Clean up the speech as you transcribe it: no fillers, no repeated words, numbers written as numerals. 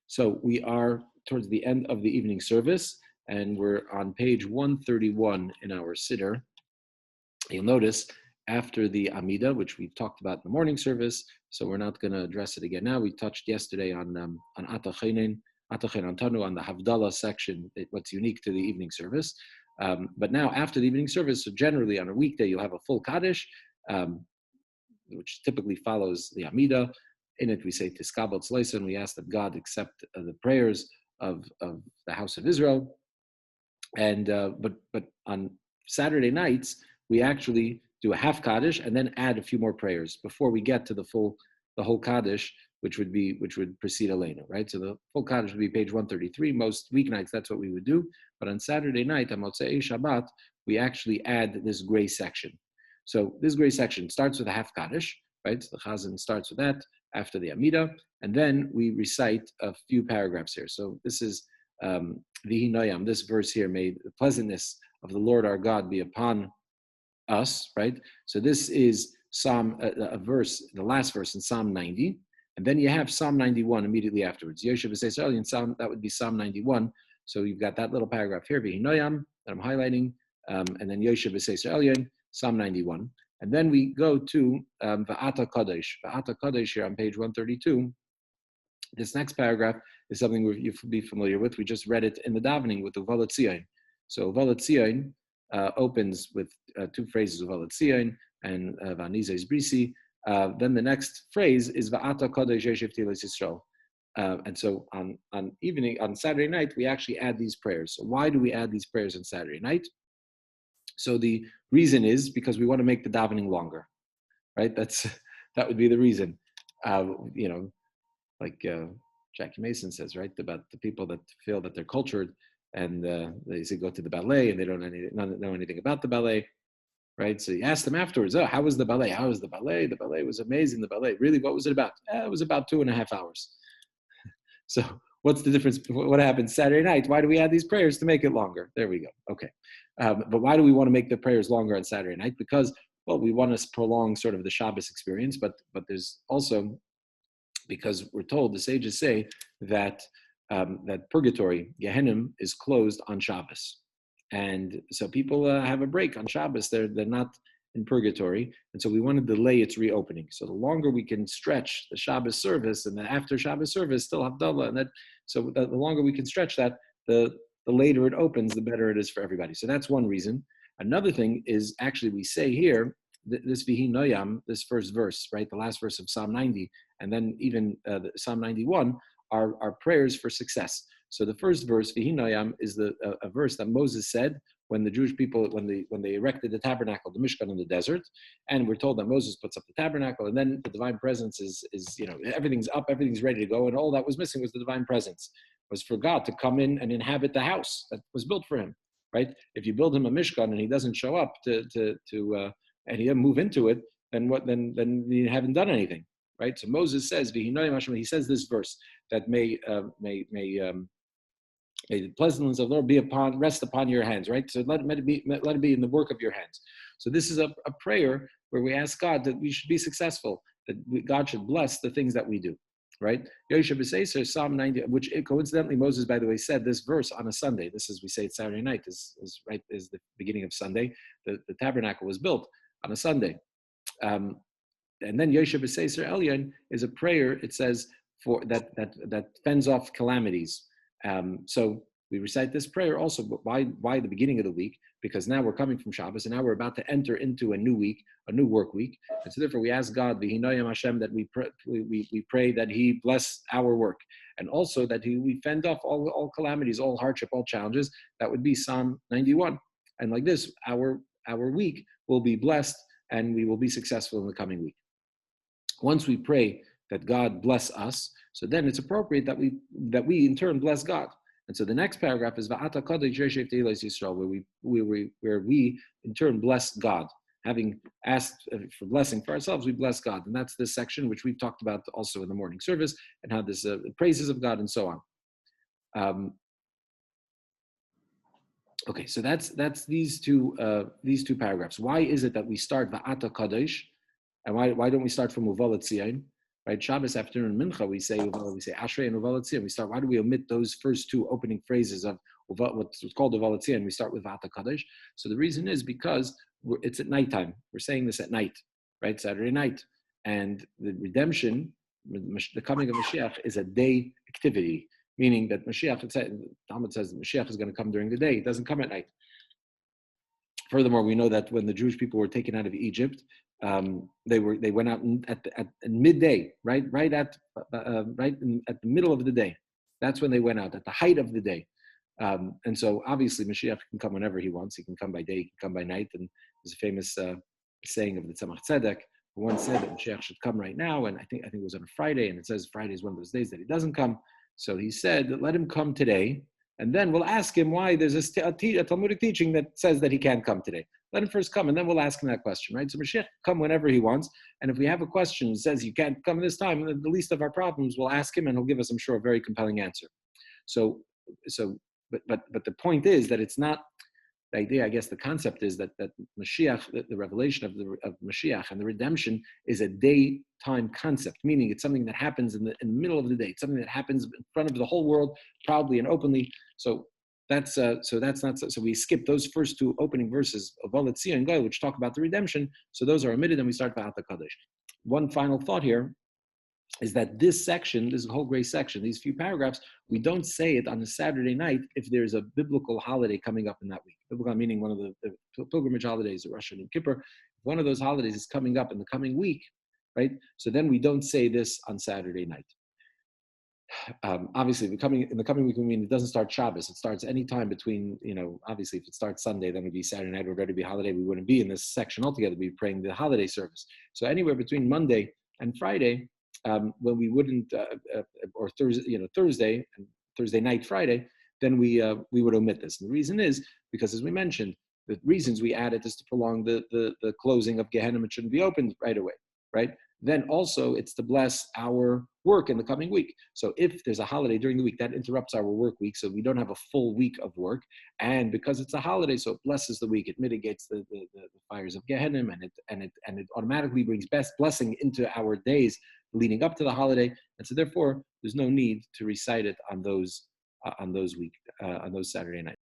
So we are towards the end of the evening service, and we're on page 131 in our siddur. You'll notice after the Amida, which we've talked about in the morning service, so we're not going to address it again now. We touched yesterday on Atachein Antanu, on the Havdalah section, what's unique to the evening service. But now after the evening service, so generally on a weekday, you'll have a full Kaddish, which typically follows the Amida. In it, we say Tiskabel Tzleisen. We ask that God accept the prayers of the house of Israel. And but on Saturday nights, we actually do a half Kaddish and then add a few more prayers before we get to the whole Kaddish, which would precede Elena, right? So the full Kaddish would be page 133. Most weeknights, that's what we would do. But on Saturday night, on Motzei Shabbat, we actually add this gray section. So this gray section starts with a half Kaddish, right? So the Chazan starts with that after the Amida, and then we recite a few paragraphs here. So this is Vihi Noyam, this verse here, may the pleasantness of the Lord our God be upon us, right? So this is a verse, the last verse in Psalm 90, and then you have Psalm 91 immediately afterwards. Yoshev says early in Psalm, that would be Psalm 91. So you've got that little paragraph here, Vihi Noyam, that I'm highlighting, and then Yoshev says early in Psalm 91. And then we go to Va'ata Kodesh. Va'ata Kodesh here on page 132. This next paragraph is something you'll be familiar with. We just read it in the davening with the Uvalat Tzion. So Uvalat Tzion opens with two phrases, Uvalat Tzion and V'anizes Brisi. Then the next phrase is Va'ata Kodesh Yeshiv Tilas Yisrael. And so on Saturday night, we actually add these prayers. So why do we add these prayers on Saturday night? So the reason is because we want to make the davening longer, right? That would be the reason. Like Jackie Mason says, right, about the people that feel that they're cultured and they say go to the ballet and they don't know anything about the ballet, right? So you ask them afterwards, oh, how was the ballet? How was the ballet? The ballet was amazing. The ballet, really, what was it about? It was about 2.5 hours. So what's the difference? What happens Saturday night? Why do we add these prayers? To make it longer. There we go. Okay. But why do we want to make the prayers longer on Saturday night? Because, well, we want to prolong sort of the Shabbos experience, but there's also, because we're told, the sages say that that purgatory, Gehenim, is closed on Shabbos. And so people have a break on Shabbos. They're not in purgatory. And so we want to delay its reopening. So the longer we can stretch the Shabbos service and the after Shabbos service, still Havdalah, and so the longer we can stretch that, the later it opens, the better it is for everybody. So that's one reason. Another thing is, actually, we say here, this Vihi Noyam, this first verse, right, the last verse of Psalm 90, and then even Psalm 91 are prayers for success. So the first verse, Vihi Noyam, is a verse that Moses said when the Jewish people, when they erected the tabernacle, the Mishkan in the desert, and we're told that Moses puts up the tabernacle, and then the divine presence is everything's up, everything's ready to go, and all that was missing was the divine presence, was for God to come in and inhabit the house that was built for him, right? If you build him a Mishkan and he doesn't show up and he doesn't move into it, then what? Then you haven't done anything, right? So Moses says, he says this verse that may the pleasantness of the Lord rest upon your hands, right? So let it be in the work of your hands. So this is a prayer where we ask God that we should be successful, that God should bless the things that we do, right? Yoshev B'Seiser, Psalm 90, which coincidentally Moses, by the way, said this verse on a Sunday. This is, we say it's Saturday night, is the beginning of Sunday. The tabernacle was built on a Sunday. And then Yoshev B'Seiser Elyon is a prayer, it says, for that fends off calamities. So we recite this prayer also, but why the beginning of the week? Because now we're coming from Shabbos, and now we're about to enter into a new week, a new work week. And so therefore we ask God, Vihi Noyam Hashem, that we pray that He bless our work, and also that we fend off all calamities, all hardship, all challenges. That would be Psalm 91. And like this, our week will be blessed, and we will be successful in the coming week. Once we pray that God bless us, so then it's appropriate that we in turn bless God. And so the next paragraph is Va'ata Kodesh Yeshiv Tilas Yisrael, where we in turn bless God. Having asked for blessing for ourselves, we bless God. And that's this section which we've talked about also in the morning service, and how this praises of God and so on. Okay, so that's these two paragraphs. Why is it that we start Va'ata Kodesh, and why don't we start from Uvalat Tzion? right? Shabbos afternoon mincha, we say Ashrei and Uval Tzia. We start. Why do we omit those first two opening phrases of what's called Uval Tzia, and we start with Vata Kadosh? So the reason is because it's at nighttime. We're saying this at night, right? Saturday night, and the redemption, the coming of Mashiach, is a day activity, meaning that Mashiach. Talmud says that Mashiach is going to come during the day. It doesn't come at night. Furthermore, we know that when the Jewish people were taken out of Egypt, they went out at midday, right at the middle of the day. That's when they went out at the height of the day. And so obviously Mashiach can come whenever he wants. He can come by day, he can come by night. And there's a famous saying of the Tzemach Tzedek, who once said that Mashiach should come right now. And I think it was on a Friday, and it says Friday is one of those days that he doesn't come. So he said, let him come today, and then we'll ask him why there's a Talmudic teaching that says that he can't come today. Let him first come, and then we'll ask him that question, right? So Mashiach can come whenever he wants, and if we have a question that says you can't come this time, the least of our problems, we'll ask him, and he'll give us, I'm sure, a very compelling answer. But the point is that it's not the idea. I guess the concept is that Mashiach, the revelation of Mashiach and the redemption, is a daytime concept, meaning it's something that happens in the middle of the day. It's something that happens in front of the whole world, proudly and openly. So that's not. So we skip those first two opening verses of Volatzia and Goy, which talk about the redemption. So those are omitted, and we start Va'ata Kadosh. One final thought here is that this section, this whole gray section, these few paragraphs, we don't say it on a Saturday night if there's a biblical holiday coming up in that week. Biblical meaning one of the pilgrimage holidays, the Rosh Hashanah and Kippur. If one of those holidays is coming up in the coming week, right? So then we don't say this on Saturday night. Obviously, in the coming week, we mean it doesn't start Shabbos. It starts any time between, obviously, if it starts Sunday, then it would be Saturday night, it would already be holiday. We wouldn't be in this section altogether. We'd be praying the holiday service. So anywhere between Monday and Friday, when we wouldn't, or Thursday and Thursday night, Friday, then we would omit this. And the reason is because, as we mentioned, the reasons we add it is to prolong the closing of Gehenna. It shouldn't be opened right away, right? Then also it's to bless our work in the coming week. So if there's a holiday during the week, that interrupts our work week, so we don't have a full week of work. And because it's a holiday, so it blesses the week. It mitigates the fires of Gehenna, and it automatically brings best blessing into our days leading up to the holiday. And so therefore, there's no need to recite it on those Saturday nights.